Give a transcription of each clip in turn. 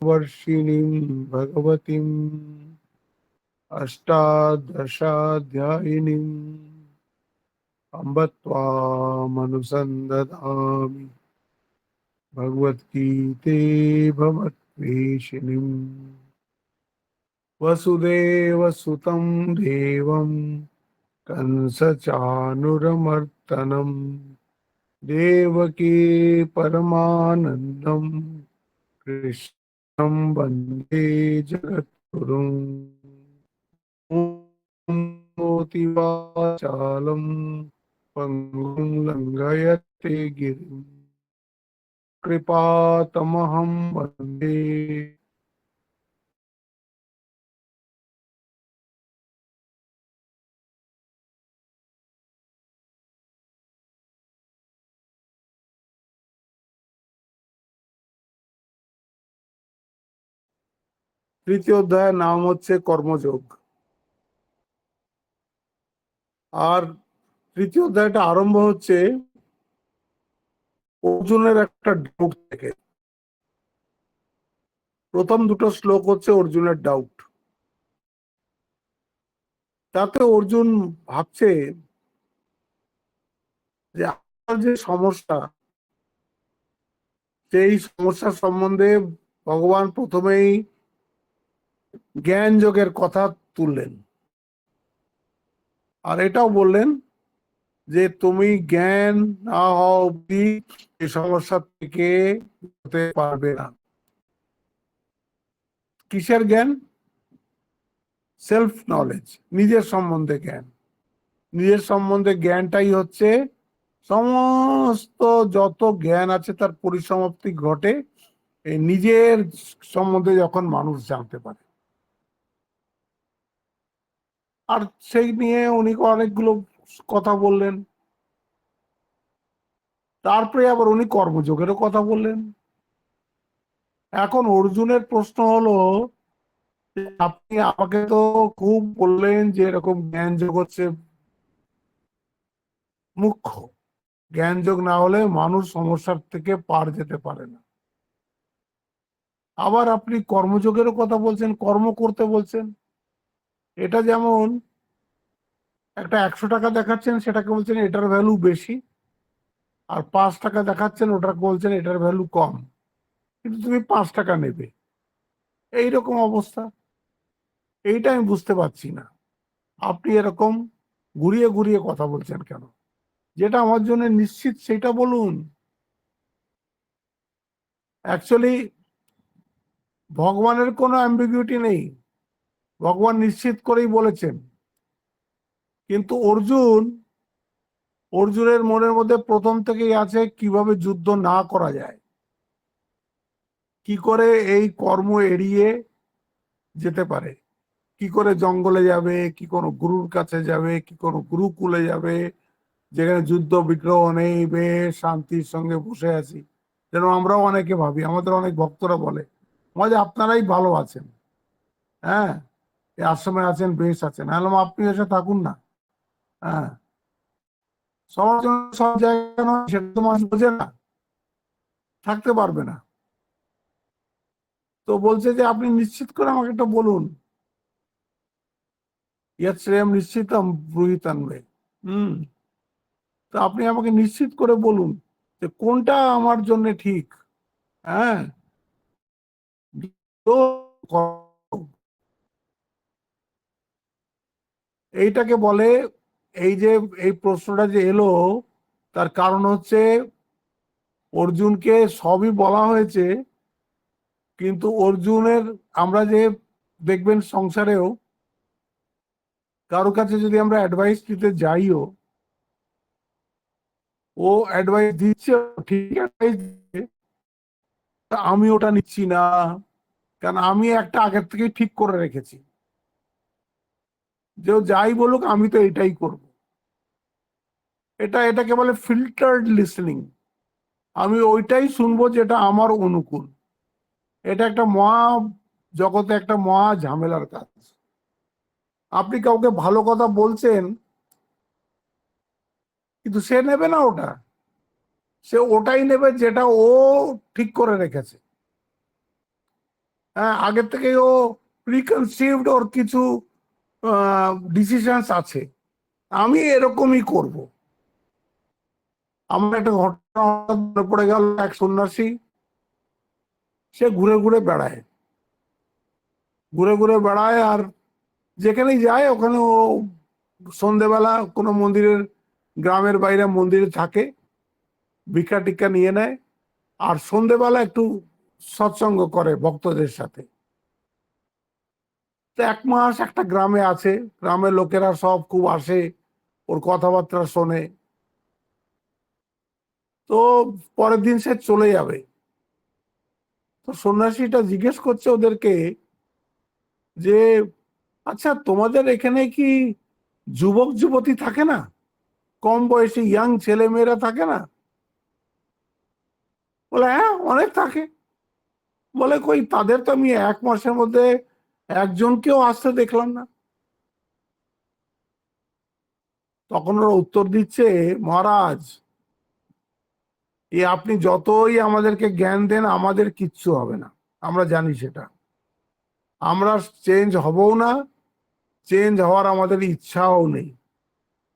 वर्षिणीं भगवतीम् अष्टादशाध्यायिनीम् अम्ब त्वामनुसन्दधामि भगवद्गीते भवद्वेषिणीम् वसुदेवसुतं देवं कंसचाणूरमर्दनं देवकी परमानन्दं कृष्णं वन्दे जगद्गुरुम् मोतिवाचालं पङ्गुं लङ्घयते गिरिं कृपातमहं वन्दे। তৃতীয় অধ্যায়ের নাম হচ্ছে কর্মযোগ। আর তৃতীয় অধ্যায়টা আরম্ভ হচ্ছে অর্জুনের একটা ডাউট থেকে। প্রথম দুটো শ্লোক হচ্ছে অর্জুনের ডাউট। তাতে অর্জুন ভাবছে যে আমার যে সমস্যা, সেই সমস্যার সম্বন্ধে ভগবান প্রথমেই জ্ঞান যোগের কথা তুললেন, আর এটাও বললেন যে তুমি জ্ঞান না হওয়া অব্দি এই সমস্যা থেকে হতে পারবে না। কিসের জ্ঞান? সেলফ নলেজ, নিজের সম্বন্ধে জ্ঞান। নিজের সম্বন্ধে জ্ঞানটাই হচ্ছে সমস্ত যত জ্ঞান আছে তার পরিসমাপ্তি ঘটে এই নিজের সম্বন্ধে যখন মানুষ জানতে পারে। আর সেই নিয়ে উনি অনেকগুলো কথা বললেন। তারপরে আবার উনি কর্মযোগেরও কথা বললেন। এখন অর্জুনের প্রশ্ন হলো, আপনি আমাকে তো খুব বললেন যে এরকম জ্ঞান যোগ হচ্ছে মুখ্য, জ্ঞান যোগ না হলে মানুষ সমস্যার থেকে পার যেতে পারে না। আবার আপনি কর্মযোগেরও কথা বলছেন, কর্ম করতে বলছেন। এটা যেমন একটা 100 টাকা দেখাচ্ছেন, সেটাকে বলছেন এটার ভ্যালু বেশি, আর 5 টাকা দেখাচ্ছেন ওটাকে বলছেন এটার ভ্যালু কম, কিন্তু তুমি 5 টাকা নেবে। এইরকম অবস্থা। এইটা আমি বুঝতে পারছি না, আপনি এরকম ঘুরিয়ে ঘুরিয়ে কথা বলছেন কেন? যেটা আমার জন্য নিশ্চিত সেটা বলুন। অ্যাকচুয়ালি ভগবানের কোনো অ্যাম্বিগুইটি নেই, ভগবান নিশ্চিত করেই বলেছেন। কিন্তু অর্জুনের মনের মধ্যে প্রথম থেকেই আছে কিভাবে যুদ্ধ না করা যায়, কি করে এই কর্ম এড়িয়ে যেতে পারে, কি করে জঙ্গলে যাবে, কি কোনো গুরুর কাছে যাবে, কি কোনো গুরুকুলে যাবে যেখানে যুদ্ধ বিগ্রহ নেই, বেশ শান্তির সঙ্গে বসে আছি। যেন আমরাও অনেকে ভাবি, আমাদের অনেক ভক্তরা বলে যে আপনারাই ভালো আছেন, হ্যাঁ এই আশ্রমে আছেন, বেশ আছেন। আপনি এসে থাকুন না। হ্যাঁ, সবার জন্য সব জায়গা নয়, সেটা তো মানুষ বোঝে না, থাকতে পারবে না। তো বলছে যে আপনি নিশ্চিত করে আমাকে একটা বলুন, ইয়াত শ্রেয়ম নিশ্চিতম ব্রুহিতান্বে। হুম, তো আপনি আমাকে নিশ্চিত করে বলুন যে কোনটা আমার জন্য ঠিক। হ্যাঁ, তো এইটাকে বলে, এই যে এই প্রশ্নটা যে এলো তার কারণ হচ্ছে অর্জুনকে সবই বলা হয়েছে, কিন্তু অর্জুনের, আমরা যে দেখবেন সংসারেও কারো কাছে যদি আমরা অ্যাডভাইস দিতে যাইও, ও অ্যাডভাইস দিচ্ছে, ঠিক অ্যাডভাইস দিচ্ছে, আমি ওটা নিচ্ছি না, কারণ আমি একটা আগের থেকেই ঠিক করে রেখেছি যে যাই বলুক আমি তো এটাই করব। এটাকে বলে ফিল্টার্ড লিসনিং। আমি ওইটাই শুনবো যেটা আমার অনুকূল। এটা একটা মহা জগতে একটা মহা ঝামেলার কাজ। আপনি কাউকে ভালো কথা বলছেন, কিন্তু সে নেবে না ওটা, সে ওটাই নেবে যেটা ও ঠিক করে রেখেছে। হ্যাঁ, আগের থেকেই ও প্রিকনসিভড, ওর কিছু ডিসিশনস আছে, আমি এরকমই করব। আমার একটা ঘটনা হঠাৎ মনে পড়ে গেল, এক সন্ন্যাসী, সে ঘুরে ঘুরে বেড়ায়, ঘুরে ঘুরে বেড়ায়, আর যেখানেই যায় ওখানে ও সন্ধেবেলা কোনো মন্দিরের, গ্রামের বাইরে মন্দিরে থাকে, ভিক্ষা টিক্ষা নিয়ে নেয়, আর সন্ধেবেলা একটু সৎসঙ্গ করে ভক্তদের সাথে। তো 1 মাস একটা গ্রামে আছে, গ্রামের লোকেরা সব খুব আসে, ওর কথাবার্তা শোনে। তো পরের দিন সে চলে যাবে, তো সন্ন্যাসীটা জিজ্ঞেস করছে ওদেরকে যে, আচ্ছা তোমাদের এখানে কি যুবক যুবতী থাকে না, কম বয়সী ইয়াং ছেলে মেয়েরা থাকে না? বলে হ্যাঁ, অনেক থাকে। বলে কই, তাদের তো আমি 1 মাসের মধ্যে একজনকেও আসতে দেখলাম না। তখন ওরা উত্তর দিচ্ছে, মহারাজ, আপনি যতই আমাদেরকে জ্ঞান দেন আমাদের কিচ্ছু হবে না, আমরা জানি সেটা, আমরা চেঞ্জ হবও না, চেঞ্জ হওয়ার আমাদের ইচ্ছাও নেই।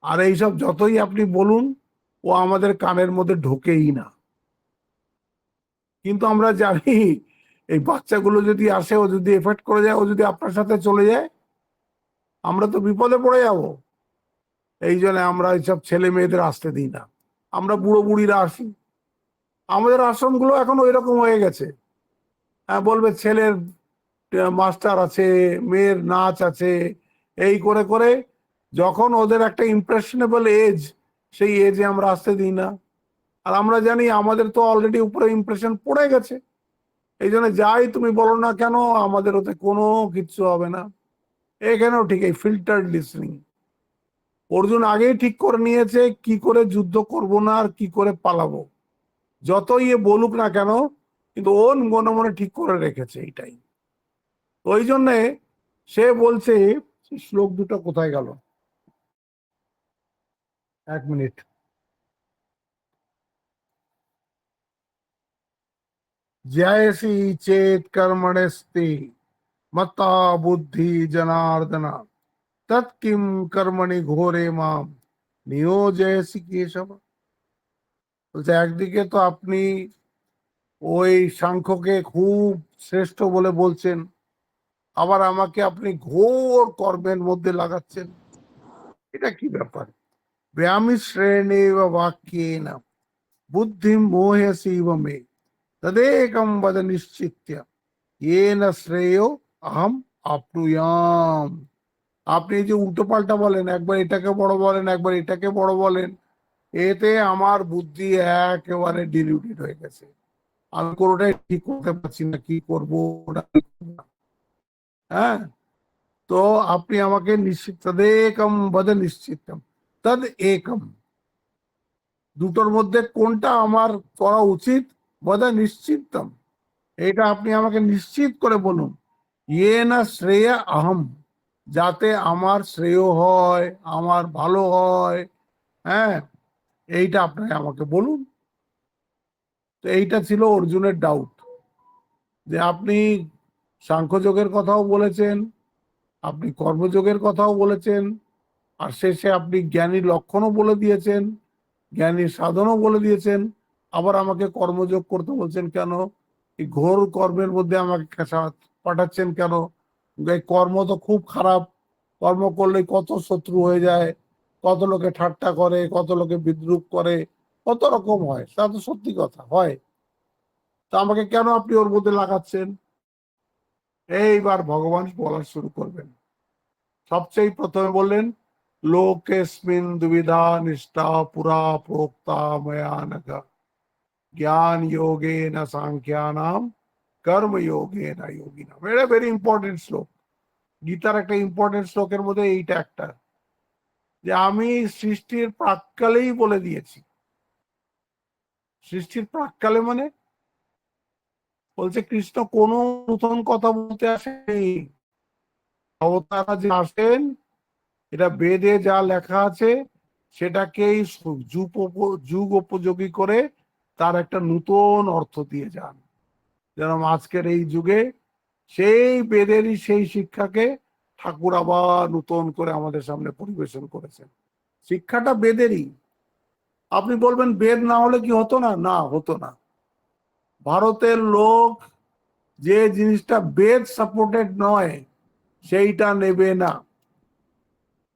আর এইসব যতই আপনি বলুন, ও আমাদের কানের মধ্যে ঢোকেই না। কিন্তু আমরা জানি, এই বাচ্চাগুলো যদি আসে, ও যদি এফেক্ট করে যায়, ও যদি আপনার সাথে চলে যায়, আমরা তো বিপদে পড়ে যাব। এই জন্য আমরা এইসব ছেলে মেয়েদের আসতে দিই না, আমরা বুড়ো বুড়িরা আসি। আমাদের আশ্রমগুলো এখন ওই রকম হয়ে গেছে। হ্যাঁ, বলবে ছেলের মাস্টার আছে, মেয়ের নাচ আছে, এই করে করে যখন ওদের একটা ইমপ্রেশনেবল এজ, সেই এজে আমরা আসতে দিই না। আর আমরা জানি আমাদের তো অলরেডি উপরে ইমপ্রেশন পড়ে গেছে, এই জন্য যাই তুমি বলো না কেন, আমাদের ওতে কোনো কিচ্ছু হবে না। এখানেও ঠিক এই ফিল্টার্ড লিসনিং, অর্জুন আগেই ঠিক করে নিয়েছে কি করে যুদ্ধ করব না আর কি করে পালাবো, যতই এ বলুক না কেন, কিন্তু ওর মনে মনে ঠিক করে রেখেছে এইটাই। ওই জন্যে সে বলছে, শ্লোক দুটো কোথায় গেল, 1 মিনিট। জয়সি চেত কর্মণস্তে মত্তা বুদ্ধি জনার্দনা তৎকিম কর্মণি ঘোরে মাম নিয়োজয়সি কেশব। বলছে একদিকে তো আপনি ওই সাংখ্যকে খুব শ্রেষ্ঠ বলে বলছেন, আবার আমাকে আপনি ঘোর কর্মের মধ্যে লাগাচ্ছেন, এটা কি ব্যাপার? ব্যায়ামি শ্রেণী বা বাক্যে না বুদ্ধি মোহসীব মে তদেকম বদ নিশ্চিত্য येन শ্রেয় আহম আপনুয়াম। আপনি যে উল্টো পাল্টা বলেন, একবার এটাকে বড় বলেন, একবার এটাকে বড় বলেন, এতে আমার বুদ্ধি একেবারে ডিলিউটেড হয়ে গেছে, আমি কোনোটাই ঠিক করতে পারছি না, কি করবো না কি করবো না। হ্যাঁ, তো আপনি আমাকে নিশ্চিত, তদেকম বদ নিশ্চিতম, তদ একম, দুটোর মধ্যে কোনটা আমার করা উচিত, বদ নিশ্চিতম, এটা আপনি আমাকে নিশ্চিত করে বলুন। ইয়ে না শ্রেয় আহম, যাতে আমার শ্রেয় হয়, আমার ভালো হয়। হ্যাঁ, এইটা আপনাকে আমাকে বলুন। তো এইটা ছিল অর্জুনের ডাউট, যে আপনি সাংখ্যযোগের কথাও বলেছেন, আপনি কর্মযোগের কথাও বলেছেন, আর শেষে আপনি জ্ঞানীর লক্ষণও বলে দিয়েছেন, জ্ঞানীর সাধনও বলে দিয়েছেন, আবার আমাকে কর্মযোগ করতে বলছেন কেন? এই ঘোর কর্মের মধ্যে আমাকে পাঠাচ্ছেন কেন? এই কর্ম তো খুব খারাপ, কর্ম করলে কত শত্রু হয়ে যায়, কত লোকে ঠাট্টা করে, কত লোকে বিদ্রুপ করে, কত রকম হয়, তা তো সত্যি কথা হয়। তা আমাকে কেন আপনি ওর মধ্যে লাগাচ্ছেন? এইবার ভগবান বলা শুরু করবেন। সবচেয়ে প্রথমে বললেন, লোকেস্মিন দুবিধা নিষ্ঠা পুরা প্রোক্তা ময়া নঘ জ্ঞান যোগে না সাংখ্যানাম কর্ম যোগে না যোগিনাম। এটা ভেরি ইম্পর্টেন্ট শ্লোক, গীতার একটা ইম্পর্টেন্ট শ্লোকের মধ্যে এইটা একটা, যে আমি সৃষ্টির প্রাক্কালেই বলে দিয়েছি। সৃষ্টির প্রাক্কালে মানে বলছে কৃষ্ণ কোনো নতুন কথা বলতে আসেনি, অবতারা যে আসেন, এটা বেদে যা লেখা আছে সেটাকেই যুগ উপযোগী করে তার একটা নতুন অর্থ দিয়ে যান। যেরকম আজকের এই যুগে সেই বেদেরই সেই শিক্ষাকে ঠাকুর আবার নতুন করে আমাদের সামনে পরিবেশন করেছেন। শিক্ষাটা বেদেরই। আপনি বলবেন বেদ না হলে কি হতো না? না, হতো না। ভারতের লোক যে জিনিসটা বেদ সাপোর্টেড নয় সেইটা নেবে না।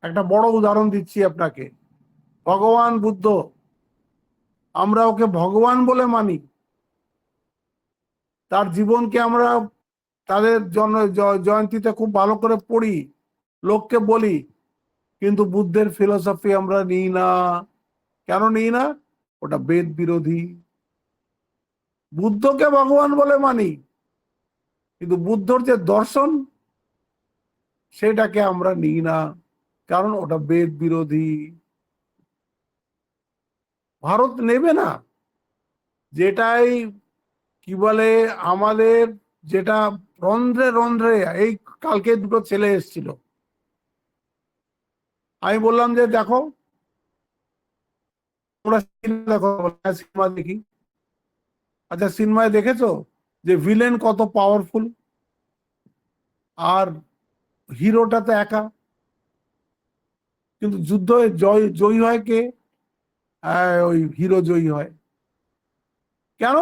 একটা বড় উদাহরণ দিচ্ছি আপনাকে। ভগবান বুদ্ধ, আমরা ওকে ভগবান বলে মানি, তার জীবনকে আমরা তাদের জয়ন্তীতে খুব ভালো করে পড়ি, লোককে বলি, কিন্তু বুদ্ধের ফিলোসফি আমরা নিই না। কেন নিই না? ওটা বেদ বিরোধী। বুদ্ধকে ভগবান বলে মানি, কিন্তু বুদ্ধর যে দর্শন সেটাকে আমরা নিই না, কারণ ওটা বেদ বিরোধী। ভারত নেবে না। যেটাই কি বলে আমাদের, যেটা রন্ধ্রে রন্ধ্রে, এই কালকে দুটো ছেলে এসেছিল, আমি বললাম যে দেখো তোমরা সিনেমা দেখো, সিনেমা দেখি। আচ্ছা, সিনেমায় দেখেছো যে ভিলেন কত পাওয়ারফুল আর হিরোটা তো একা, কিন্তু যুদ্ধ জয়ী হয় কে? ওই হিরো জয়ী হয়। কেন?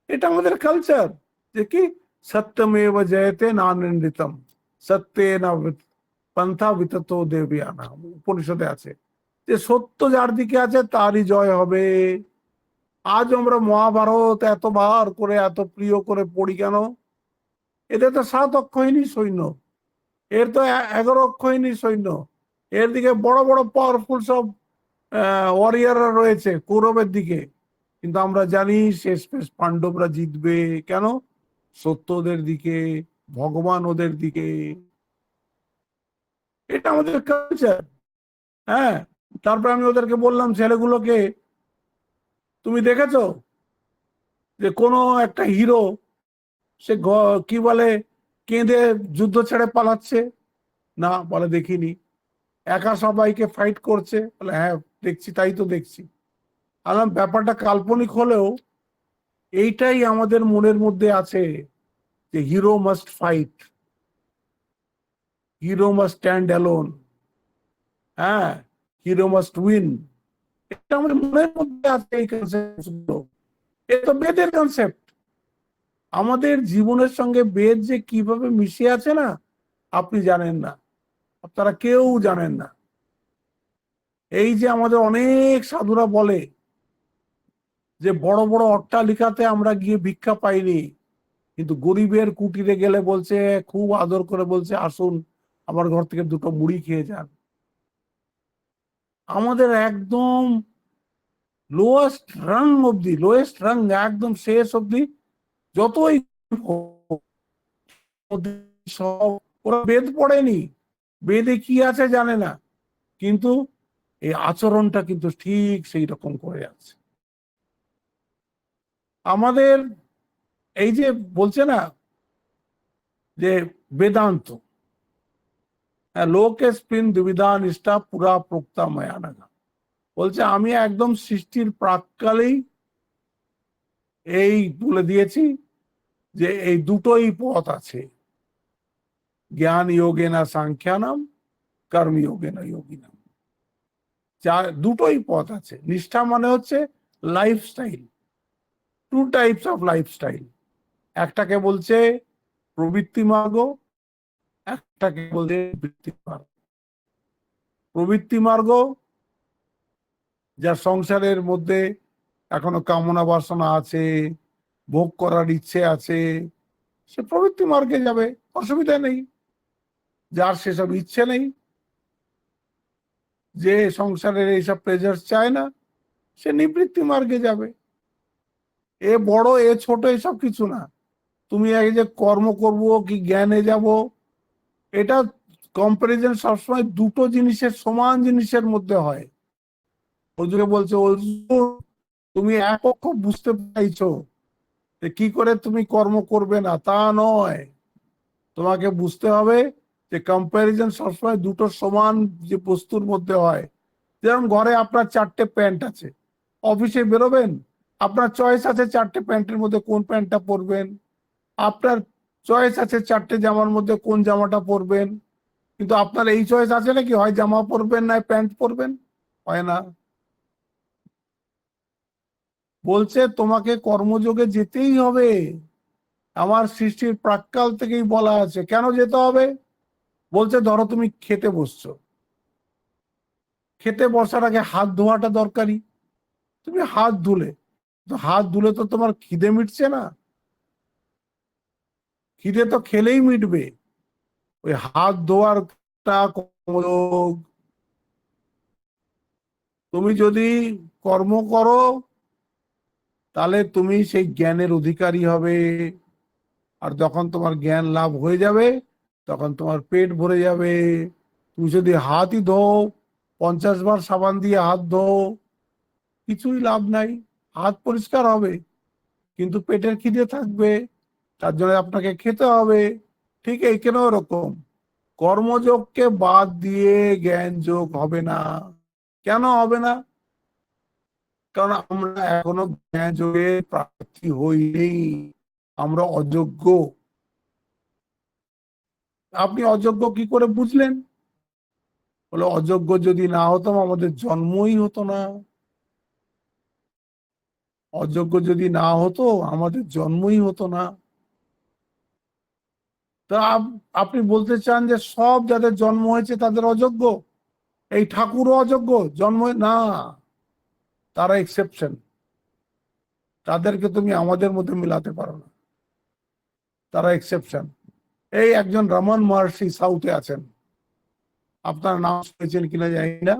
এটা আমাদের কালচার, যে কি সত্যমেব জয়তে নানৃতম সত্যে না পন্থা বিততো দেবয়ানা, উপনিষদে আছে যে সত্য যার দিকে আছে তারই জয় হবে। আজ আমরা মহাভারত এতবার করে এত প্রিয় করে পড়ি কেন? এদের তো 7 অক্ষৌহিনী সৈন্য, এর তো 11 অক্ষৌহিনী সৈন্য, এর দিকে বড় বড় পাওয়ারফুল সব ওয়ারিয়াররা রয়েছে কৌরবের দিকে, কিন্তু আমরা জানি শেষ পেশ পাণ্ডবরা জিতবে। কেন? সত্য ওদের দিকে, ভগবান ওদের দিকে। এটা আমাদের কালচার। হ্যাঁ, তারপর আমি ওদেরকে বললাম, ছেলেগুলোকে, তুমি দেখেছো যে কোনো একটা হিরো সে কি বলে কেঁদে যুদ্ধ ছেড়ে পালাচ্ছে? না, বলে দেখিনি। একা সবাইকে ফাইট করছে? বলে হ্যাঁ দেখছি, তাই তো দেখছি। আলাম ব্যাপারটা কাল্পনিক হলেও এইটাই আমাদের মনের মধ্যে আছে, যে hero must fight, hero must stand alone, হ্যাঁ, হিরো মাস্ট উইন। এটা আমাদের মনের মধ্যে আছে এই কনসেপ্ট। এটা তো বেদের কনসেপ্ট। আমাদের জীবনের সঙ্গে বেদ যে কিভাবে মিশে আছে না, আপনি জানেন না, আপনারা কেউ জানেন না। এই যে আমাদের অনেক সাধুরা বলে যে বড় বড় অট্টালিকাতে আমরা গিয়ে ভিক্ষা পাইনি, কিন্তু গরিবের কুটিরে গেলে বলছে, খুব আদর করে বলছে, আসুন আমার ঘর থেকে দুটো মুড়ি খেয়ে যান। আমাদের একদম লোয়েস্ট রাং অব্দি, লোয়েস্ট রাং একদম শেষ অব্দি যতই সব, ওরা বেদ পড়েনি, বেদে কি আছে জানে না, কিন্তু এই আচরণটা কিন্তু ঠিক সেই রকম করে আছে। আমাদের এই যে বলছে না যে বেদান্ত, লোকে স্পিন দুবিধা নিষ্ঠা পুরা প্রক্তা ময়ানাগা, বলছে আমি একদম সৃষ্টির প্রাককালেই এই বলে দিয়েছি যে এই দুটোই পথ আছে, জ্ঞান যোগে না সাংখ্যানাম, কর্ম যোগে না যোগিনাম। দুটোই পথ আছে। নিষ্ঠা মানে হচ্ছে লাইফস্টাইল, 2 টাইপস অফ লাইফস্টাইল। একটাকে বলছে প্রবৃত্তি মার্গ, একটাকে বলছে বৃত্তি মার্গ। প্রবৃত্তি মার্গ যার সংসারের মধ্যে এখনো কামনা বাসনা আছে, ভোগ করার ইচ্ছে আছে, সে প্রবৃত্তি মার্গে যাবে, অসুবিধা নেই। যার সেসব ইচ্ছে নেই, যে সংসারের এইসব প্লেজার চায় না, সে নিবৃত্তি মার্গে যাবে। এ বড় এ ছোট এসব কিছু না। তুমি এই যে কর্ম করব কি জ্ঞানে যাব, এটা কম্পারিজন সবসময় দুটো জিনিসের, সমান জিনিসের মধ্যে হয়। অর্জুনে বলছে, অর্জুন তুমি এক পক্ষ বুঝতে পাইছো যে কি করে তুমি কর্ম করবে না, তা নয়, তোমাকে বুঝতে হবে যে কম্পারিজন সবসময় দুটো সমান যে বস্তুর মধ্যে হয়। যেমন ঘরে আপনার 4টে প্যান্ট আছে, অফিসে বেরোবেন, আপনার চয়েস আছে 4টে প্যান্টের মধ্যে কোন প্যান্টটা পরবেন। আপনার চয়েস আছে 4টে জামার মধ্যে কোন জামাটা পরবেন, কিন্তু আপনার এই চয়েস আছে নাকি হয় জামা পরবেন না প্যান্ট পরবেন? হয় না। বলছে তোমাকে কর্মযোগে যেতেই হবে। আমার সৃষ্টির প্রাক্কাল থেকেই বলা আছে। কেন যেতে হবে? বলছে ধরো তুমি খেতে বসছো, খেতে বসার আগে হাত ধোয়াটা দরকারি। তুমি হাত ধুলে, তো হাত ধুলে তো তোমার খিদে মিটছে না। খিদে তো খেলেই মিটবে। ওই হাত ধোয়ারটা কর্মযোগ। তুমি যদি কর্ম করো তাহলে তুমি সেই জ্ঞানের অধিকারী হবে। আর যখন তোমার জ্ঞান লাভ হয়ে যাবে তখন তোমার পেট ভরে যাবে। তুমি যদি হাতই ধো, 50 বার সাবান দিয়ে হাত ধো, কিছুই লাভ নাই। হাত পরিষ্কার হবে কিন্তু পেটের খিদে থাকবে, তার জন্য আপনাকে খেতে হবে। ঠিক এইখানেও এরকম, কর্মযোগকে বাদ দিয়ে জ্ঞান যোগ হবে না। কেন হবে না? কারণ আমরা এখনো জ্ঞান যোগের প্রার্থী হইনি, আমরা অযোগ্য। আপনি অযোগ্য কি করে বুঝলেন? বলে অযোগ্য যদি না হতাম আমাদের জন্মই হতো না। অযোগ্য যদি না হতো আমাদের জন্মই হতো না। তা আপনি বলতে চান যে সব যাদের জন্ম হয়েছে তাদের অযোগ্য? এই ঠাকুরও অযোগ্য জন্ম না, তারা এক্সেপশন। তাদেরকে তুমি আমাদের মধ্যে মিলাতে পারো না, তারা এক্সেপশন। এই একজন রমন মহর্ষি সাউথে আছেন, আপনার নাম শুনেছেন কিনা জানি না।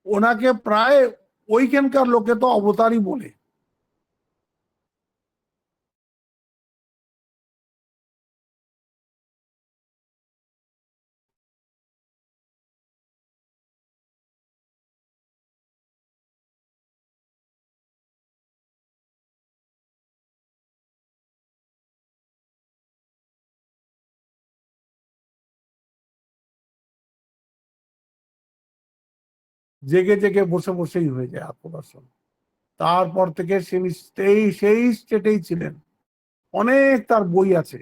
ওনাকে প্রায় ওইখানকার লোকে তো অবতারই বলে। জেগে জেগে বসে বসেই হয়ে যায় আত্মদর্শন। তারপর থেকে সেই স্টেটেই ছিলেন। অনেক তার বই আছে,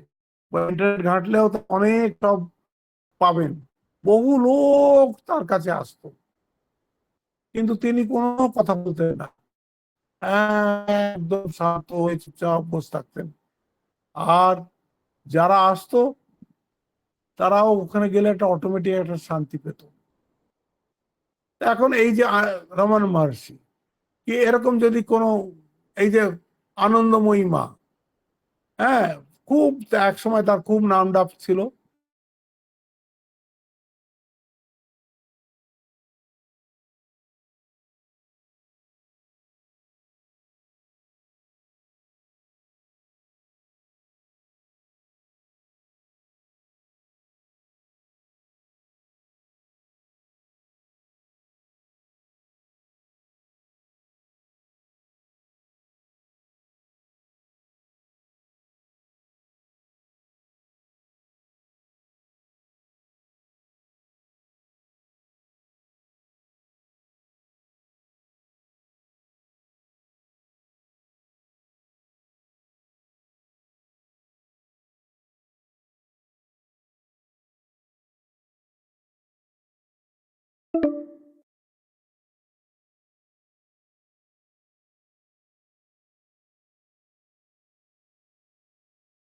ইন্টারনেট ঘাঁটলেও অনেক সব পাবেন। বহু লোক তার কাছে আসতো কিন্তু তিনি কোনো কথা বলতেন না, একদম শান্ত হয়ে চুপচাপ বসে থাকতেন। আর যারা আসতো তারাও ওখানে গেলে একটা অটোমেটিক একটা শান্তি পেত। এখন এই যে রমন মহর্ষি, কি এরকম যদি কোনো, এই যে আনন্দময়ী মা, হ্যাঁ, খুব এক সময় তার খুব নাম ডাক ছিল।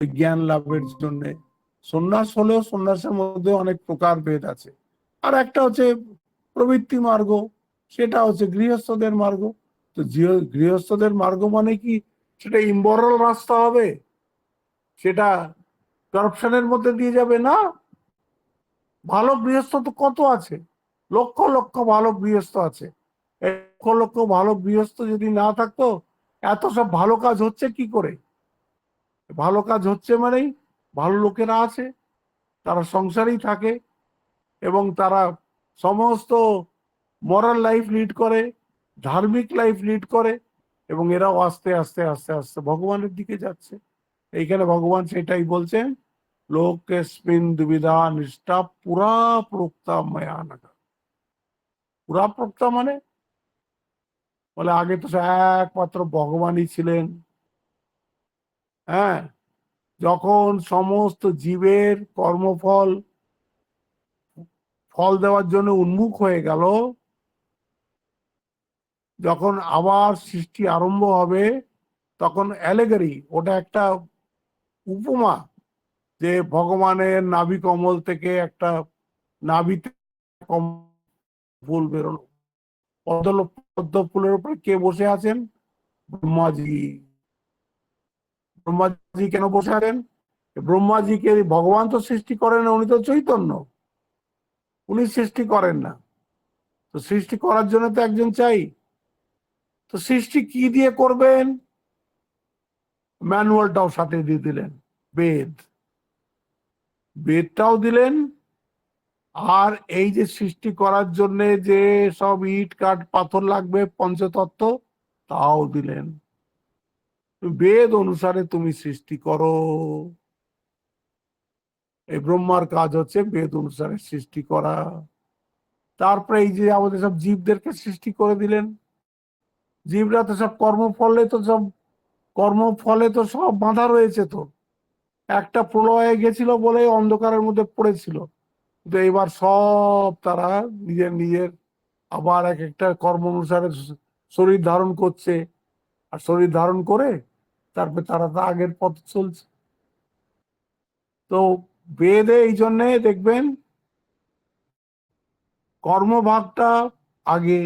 জ্ঞান লাভের জন্য সন্ন্যাস হলেও সন্ন্যাসের মধ্যে অনেক প্রকার ভেদ আছে। আর একটা হচ্ছে প্রবৃত্তি মার্গ, সেটা হচ্ছে গৃহস্থদের মার্গ। তো গৃহস্থদের মার্গ মানে কি সেটা ইমোরাল রাস্তা হবে? সেটা করাপশনের মধ্যে দিয়ে যাবে না। ভালো গৃহস্থ তো কত আছে, লক্ষ লক্ষ ভালো গৃহস্থ আছে। লক্ষ লক্ষ ভালো গৃহস্থ যদি না থাকতো এত সব ভালো কাজ হচ্ছে কি করে? ভালো কাজ হচ্ছে মানেই ভালো লোকেরা আছে, তারা সংসারেই থাকে এবং তারা সমস্ত মরাল লাইফ লিড করে, ধার্মিক লাইফ লিড করে, এবং এরাও আস্তে আস্তে আস্তে আস্তে ভগবানের দিকে যাচ্ছে। এইখানে ভগবান সেটাই বলছেন, লোকেস্মিন দুবিধা নিষ্ঠা পুরা প্রোক্তা ময়া নঘ। পুরা প্রোক্তা মানে বলে আগে তো একমাত্র ভগবানই ছিলেন, হ্যাঁ, যখন সমস্ত জীবের কর্মফল ফল দেওয়ার জন্য উন্মুখ হয়ে গেল, যখন আবার সৃষ্টি আরম্ভ হবে, তখন অ্যালেগরি, ওটা একটা উপমা, যে ভগবানের নাভি কমল থেকে একটা নাভিতে ফুল বেরোনো, পদ্ম ফুলের উপরে কে বসে আছেন? ব্রহ্মাজি। ব্রহ্মাজি কেন বসে আছেন? ব্রহ্মাজিকে ভগবান তো সৃষ্টি করেন না, উনি তো চৈতন্য, উনি সৃষ্টি করেন না। তো সৃষ্টি করার জন্য তো একজন চাই। তো সৃষ্টি কি দিয়ে করবেন? ম্যানুয়ালটাও সাথে দিয়ে দিলেন, বেদ। বেদটাও দিলেন, আর এই যে সৃষ্টি করার জন্য যে সব ইট কাঠ পাথর লাগবে, পঞ্চতত্ত্ব, তাও দিলেন। বেদ অনুসারে তুমি সৃষ্টি করো। এই ব্রহ্মার কাজ হচ্ছে বেদ অনুসারে সৃষ্টি করা। তারপরে এই যে আমাদের সব জীবদেরকে সৃষ্টি করে দিলেন। জীবরা তো সব কর্মফলে তো সব বাঁধা রয়েছে। তো একটা প্রলয়ে গেছিল বলে অন্ধকারের মধ্যে পড়েছিল, কিন্তু এবার সব তারা নিজের নিজের আবার এক একটা কর্ম অনুসারে শরীর ধারণ করছে, আর শরীর ধারণ করে তারপরে তারা তো আগের পথ চলছে। তো বেদে এই জন্যে দেখবেন কর্মভাগটা আগে,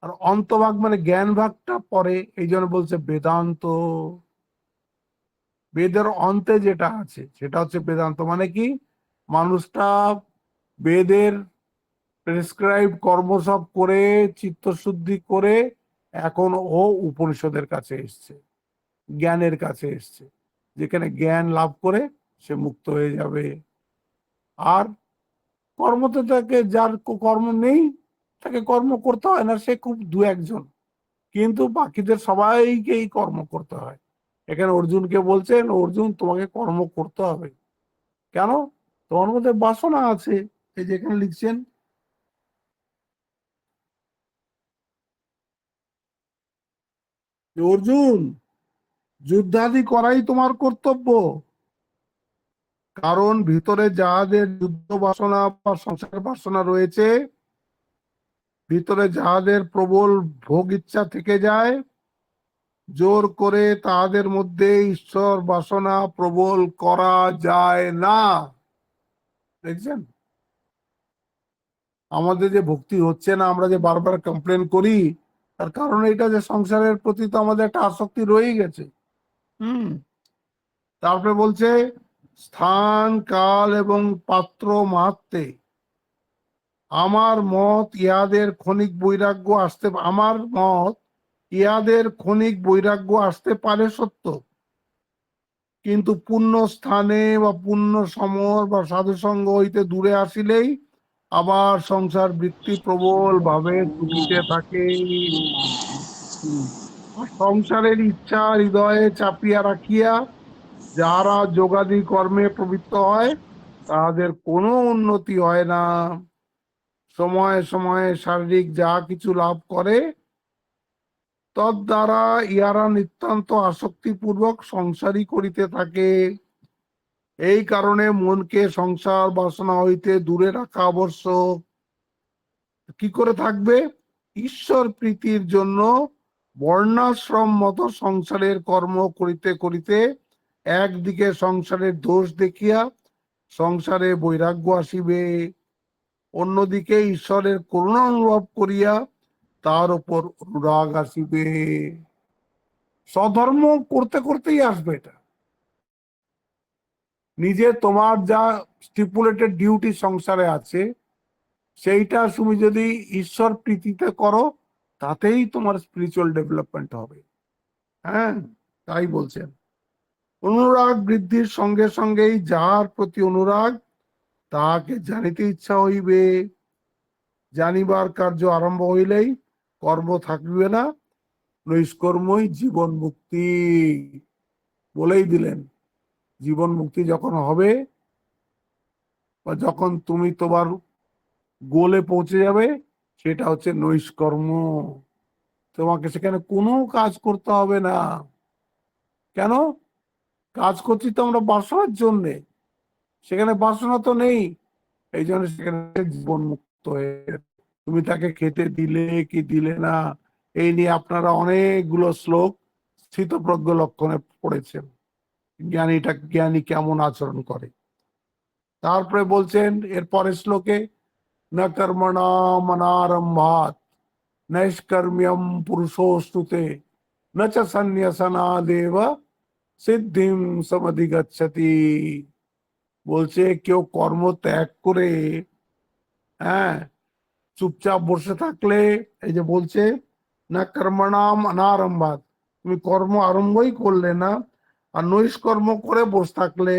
আর অন্তভাগ মানে জ্ঞান ভাগটা পরে। এই জন্য বলছে বেদান্ত। বেদের অন্তে যেটা আছে সেটা হচ্ছে বেদান্ত। মানে কি? মানুষটা বেদের প্রেসক্রাইব কর্ম সব করে চিত্তশুদ্ধি করে এখন ও উপনিষদের কাছে এসছে, জ্ঞানের কাছে এসছে, যেখানে জ্ঞান লাভ করে সে মুক্ত হয়ে যাবে। আর কর্মতে তাকে, যার কর্ম নেই তাকে কর্ম করতে হয় না, সে খুব দু একজন, কিন্তু বাকিদের সবাইকেই কর্ম করতে হয়। এখানে অর্জুনকে বলছেন, অর্জুন তোমাকে কর্ম করতে হবে। কেন? তোমার মধ্যে বাসনা আছে। এই যেখানে লিখছেন, অর্জুন যুদ্ধাদি করাই তোমার কর্তব্য। কারণ ভিতরে যাহাদের যুদ্ধ বাসনা বা সংসার বাসনা রয়েছে, ভিতরে যাহাদের প্রবল ভোগ ইচ্ছা থেকে যায়, জোর করে তাদের মধ্যে ঈশ্বর বাসনা প্রবল করা যায় না। দেখছেন আমাদের যে ভক্তি হচ্ছে না, আমরা যে বারবার কমপ্লেন করি, তার কারণ এটা যে সংসারের প্রতি তো আমাদের একটা আসক্তি রয়েই গেছে। হুম। তারপরে বলছে স্থান কাল এবং পাত্র মাহাত্মে আমার মত ইহাদের ক্ষণিক বৈরাগ্য আসতে পারে সত্য, কিন্তু পুণ্য স্থানে বা পুণ্য সমর বা সাধুসঙ্গ হইতে দূরে আসিলেই আবার সংসার বৃত্তি প্রবল ভাবে চুকিতে থাকে। আর সংসারের ইচ্ছা হৃদয়ে চাপিয়া রাখিয়া যারা যোগাদি কর্মে প্রবৃত্ত হয়, তাদের কোনো উন্নতি হয় না। সময়ে সময়ে শারীরিক যা কিছু লাভ করে, তদ্বারা ইহারা নিতান্ত আসক্তিপূর্বক সংসারই করিতে থাকে। এই কারণে মনকে সংসার বাসনা হইতে দূরে রাখা আবশ্যক। কি করে থাকবে? ঈশ্বর প্রীতির জন্য বর্ণাশ্রম মতো সংসারের কর্ম করিতে করিতে একদিকে সংসারের দোষ দেখিয়া সংসারে বৈরাগ্য আসিবে, অন্যদিকে ঈশ্বরের করুণা অনুভব করিয়া তার উপর অনুরাগ আসিবে। স্বধর্ম করতে করতেই আসবে এটা। নিজে তোমার যা স্টিপুলেটেড ডিউটি সংসারে আছে, সেইটা তুমি যদি ঈশ্বর প্রীতিতে করো, তাতেই তোমার স্পিরিচুয়াল ডেভেলপমেন্ট হবে। হ্যাঁ, তাই বলছেন। অনুরাগ বৃদ্ধির সঙ্গে সঙ্গেই যাহার প্রতি অনুরাগ, তাহাকে জানিতে ইচ্ছা হইবে। জানিবার কার্য আরম্ভ হইলেই কর্ম থাকবে না, নৈষ্কর্মই জীবন মুক্তি। বলেই দিলেন, জীবন মুক্তি যখন হবে বা যখন তুমি তোমার গোলে পৌঁছে যাবে, সেটা হচ্ছে নৈষ্কর্ম। তোমাকে সেখানে কোনো কাজ করতে হবে না। কেন? কাজ করছি তো আমরা বাসনার জন্যে, সেখানে বাসনা তো নেই, এই জন্য সেখানে জীবন মুক্ত হয়ে গেছে। তুমি তাকে খেতে দিলে কি দিলে না, এই নিয়ে আপনারা অনেকগুলো শ্লোক স্থিতপ্রজ্ঞ লক্ষণে পড়েছেন, জ্ঞানী কেমন আচরণ করে। তারপরে বলছেন এর পরের শ্লোকে, না কর্মণাম অনারম্ভাৎ নৈষ্কর্ম্যম পুরুষোস্তুতে ন চ সন্ন্যাসনাদেব সিদ্ধিম সমধিগচ্ছতি। বলছে কেউ কর্ম ত্যাগ করে, হ্যাঁ, চুপচাপ বসে থাকলে, এই যে বলছে না কর্মণাম অনারম্ভাৎ, তুমি কর্ম আরম্ভই করলে না, আর নৈষ্কর্ম করে বসে থাকলে,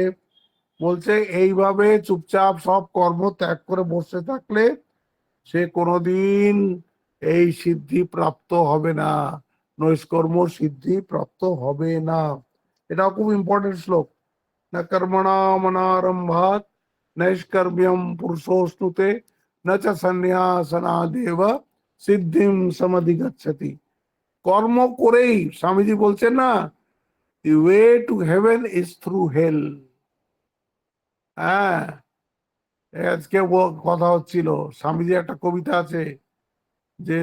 বলছে এইভাবে চুপচাপ সব কর্ম ত্যাগ করে বসে থাকলে সে কোনোদিন এই সিদ্ধি প্রাপ্ত হবে না, নৈষ্কর্ম সিদ্ধি প্রাপ্ত হবে না। এটাও খুব ইম্পর্টেন্ট শ্লোক। না কর্মণাম অনারম্ভাৎ নৈষ্কর্ম্যম পুরুষোস্তুতে ন চ সন্ন্যাসনাদেব সিদ্ধিম সমধিগচ্ছতি। কর্ম করেই, স্বামীজি বলছেন না, the way to heaven is through hell. হ্যাঁ, আজকে কথা হচ্ছিল, স্বামীজি একটা কবিতা আছে যে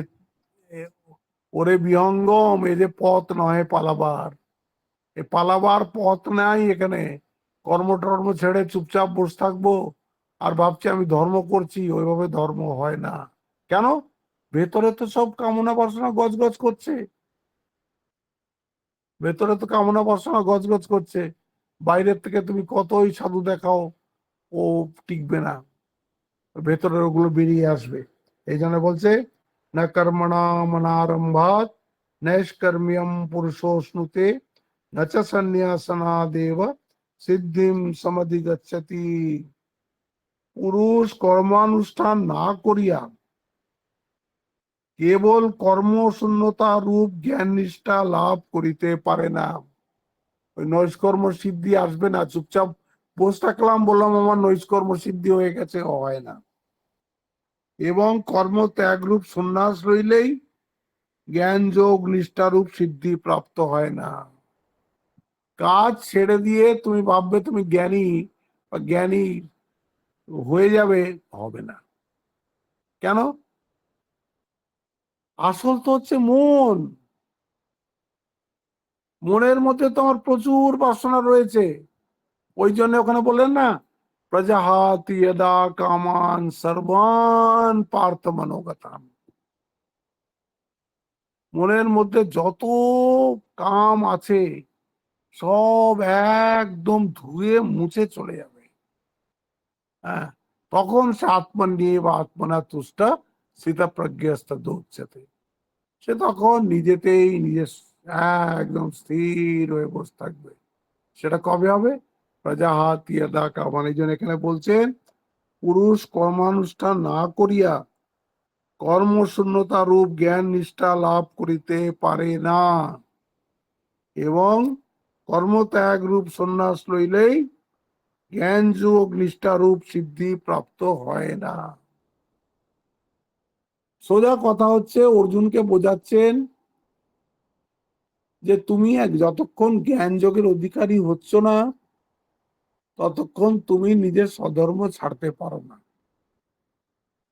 ওরে বিহঙ্গম এ যে পথ নয় পালাবার, এ পালাবার পথ নাই এখানে। কর্ম টর্ম ছেড়ে চুপচাপ বসে থাকবো আর ভাবছি আমি ধর্ম করছি, ওইভাবে ধর্ম হয় না। কেন? ভেতরে তো সব কামনা বাসনা গজগজ করছে, ভেতরে তো কামনা বাসনা গজগজ করছে। বাইরের থেকে তুমি কতই সাধু দেখাও, ও টিকবে না, ভেতরের ওগুলো বেরিয়ে আসবে। এই জন্য বলছে না কর্মণাম অনারম্ভাৎ নৈষ্কর্ম্যম পুরুষোস্নুতে ন চ সন্ন্যাসনাদেব সিদ্ধিম সমধিগচ্ছতি। পুরুষ কর্মানুষ্ঠান না করিয়া কেবল কর্মশূন্যতা রূপ জ্ঞান নিষ্ঠা লাভ করিতে পারে না। ওই নৈষ্কর্ম সিদ্ধি আসবে না, চুপচাপ বসে থাকলাম বললাম আমার নৈষ্কর্ম সিদ্ধি হয়ে গেছে, হয় না। এবং কর্ম ত্যাগ রূপ সন্ন্যাস রইলেই জ্ঞান যোগ নিষ্ঠারূপ সিদ্ধি প্রাপ্ত হয় না। কাজ ছেড়ে দিয়ে তুমি ভাববে তুমি জ্ঞানী বা জ্ঞানী হয়ে যাবে, হবে না। কেন? আসল তো হচ্ছে মন। মনের মধ্যে তোমার প্রচুর বাসনা রয়েছে। ওই জন্য ওখানে বললেন না, প্রজাহাতি যদা কামান সর্বান পার্থ মনোগতাম। মনের মধ্যে যত কাম আছে সব একদম ধুয়ে মুছে চলে যাবে। হ্যাঁ, তখন সে আত্মা নিয়ে বা আত্মনা তুষ্ট স্থিতা প্রজ্ঞাস্ত উচ্চতে, সে তখন নিজেতেই নিজে একদম স্থির হয়ে বসে থাকবে। সেটা কবে হবে? প্রজাহাতি যদা কামান। এই জন্য এখানে বলছেন পুরুষ কর্মানুষ্ঠান না করিয়া কর্মশূন্যতা রূপ জ্ঞান নিষ্ঠা লাভ করিতে পারে না, এবং কর্মত্যাগ রূপ সন্ন্যাস লইলেই জ্ঞান যোগ নিষ্ঠা রূপ সিদ্ধি প্রাপ্ত হয় না। সোজা কথা হচ্ছে অর্জুনকে বোঝাচ্ছেন যে তুমি যতক্ষণ জ্ঞান যোগের অধিকারী হচ্ছ না ততক্ষণ তুমি নিজের স্বধর্ম ছাড়তে পারো না।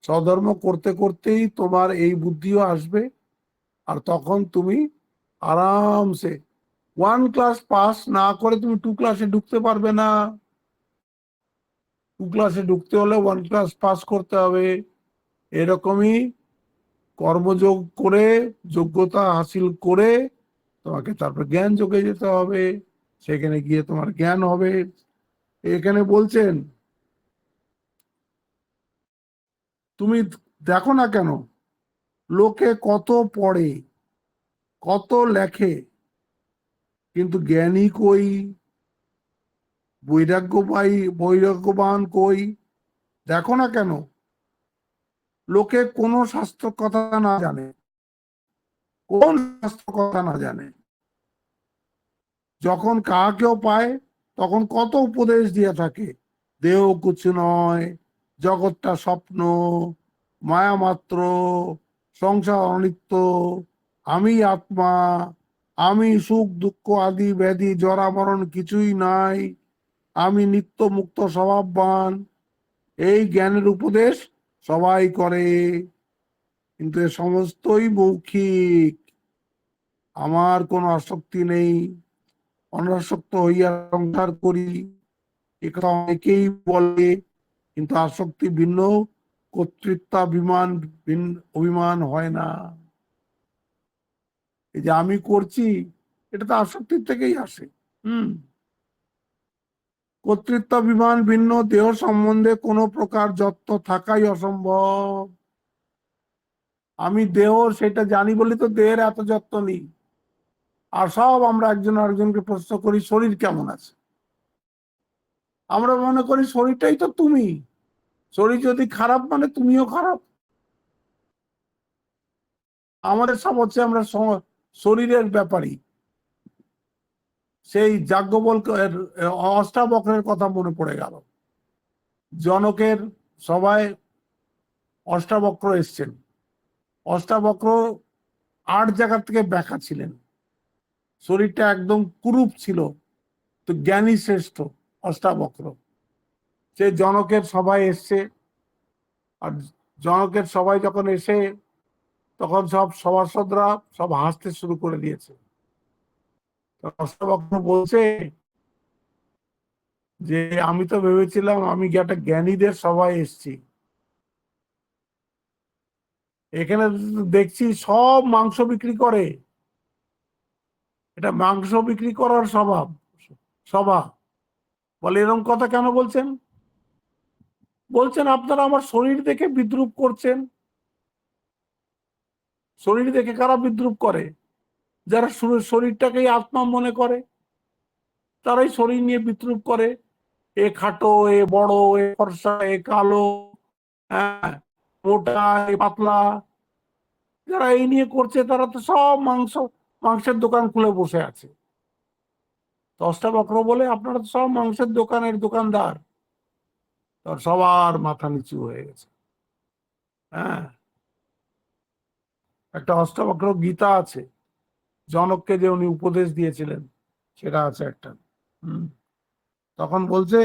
স্বধর্ম করতে করতেই তোমার এই বুদ্ধিও আসবে, আর তখন তুমি আরামসে 1 ক্লাস পাস না করে তুমি 2 ক্লাসে ঢুকতে পারবে না। 2 ক্লাসে ঢুকতে হলে 1 ক্লাস পাস করতে হবে। এরকমই কর্মযোগ করে যোগ্যতা হাসিল করে তোমাকে তারপর জ্ঞান যোগে যেতে হবে, সেখানে গিয়ে তোমার জ্ঞান হবে। এখানে বলছেন তুমি দেখো না কেন লোকে কত পড়ে কত লেখে, কিন্তু জ্ঞানী কই, বৈরাগ্যবান কই? দেখো না কেন লোকে কোন শাস্ত্র কথা না জানে, কোন শাস্ত্র কথা না জানে, যখন কাকেও পায় তখন কত উপদেশ দিয়ে থাকে, দেহ কিছু নয়, জগৎটা স্বপ্ন, মায়া মাত্র, সংসার অনিত্য, আমি আত্মা, আমি সুখ দুঃখ আদি ব্যাধি জরা মরণ কিছুই নাই, আমি নিত্য মুক্ত স্বভাববান, এই জ্ঞানের উপদেশ সবাই করে, কিন্তু এ সমস্তই মৌখিক। আমার কোনো আসক্তি নেই, অনাসক্ত হইয়া সংসার করি, একথা অনেকেই বলে, কিন্তু আসক্তি ভিন্ন, কর্তৃত্বাভিমান অভিমান হয় না। এই যে আমি করছি, এটা তো আসক্তির থেকেই আসে। কর্তৃত্বাভিমান ভিন্ন, দেহ সম্বন্ধে কোনো প্রকার যত্ন থাকাই অসম্ভব। আমি দেহ সেটা জানি বলি তো দেহের এত যত্ন নেই। আর সব আমরা একজন আরেকজনকে প্রশ্ন করি শরীর কেমন আছে। আমরা মনে করি শরীরটাই তো তুমি, শরীর যদি খারাপ মানে তুমিও খারাপ। আমাদের সব হচ্ছে আমরা শরীরের ব্যাপারই। সেই যাজ্ঞবল্ক্যের অষ্টাবক্রের কথা মনে পড়ে গেল। জনকের সবাই অষ্টাবক্র এসছেন, অষ্টাবক্র 8 জায়গা থেকে ব্যাখ্যা ছিলেন, শরীরটা একদম কুরূপ ছিল, তো জ্ঞানী শ্রেষ্ঠ অষ্টাবক্র। সে জনকের সবাই এসছে, আর জনকের সবাই যখন এসে তখন সব সভাসদরা সব হাসতে শুরু করে দিয়েছে। অষ্টাবক্র বলছে যে আমি তো ভেবেছিলাম আমি একটা জ্ঞানীদের সবাই এসছি, এখানে দেখছি সব মাংস বিক্রি করে, এটা মাংস বিক্রি করার স্বভাব সভা। বলে এরকম কথা কেন বলছেন? বলছেন আপনারা আমার শরীর দেখে বিদ্রুপ করছেন। শরীর দেখে কারা বিদ্রুপ করে? যারা শরীরটাকেই আত্মা মনে করে, তারাই শরীর নিয়ে বিদ্রুপ করে। এ খাটো, এ বড়, এ ফর্সা, এ কালো, হ্যাঁ, মোটা, এ পাতলা, যারা এই নিয়ে করছে তারা তো সব মাংসের দোকান খুলে বসে আছে। অষ্টাবক্র বলে আপনারা তো সব মাংসের দোকানের দোকানদার। তার সবার মাথা নিচু হয়ে গেছে। হ্যাঁ, একটা অষ্টাবক্র গীতা আছে, জনককে যে উনি উপদেশ দিয়েছিলেন সেটা আছে একটা। তখন বলছে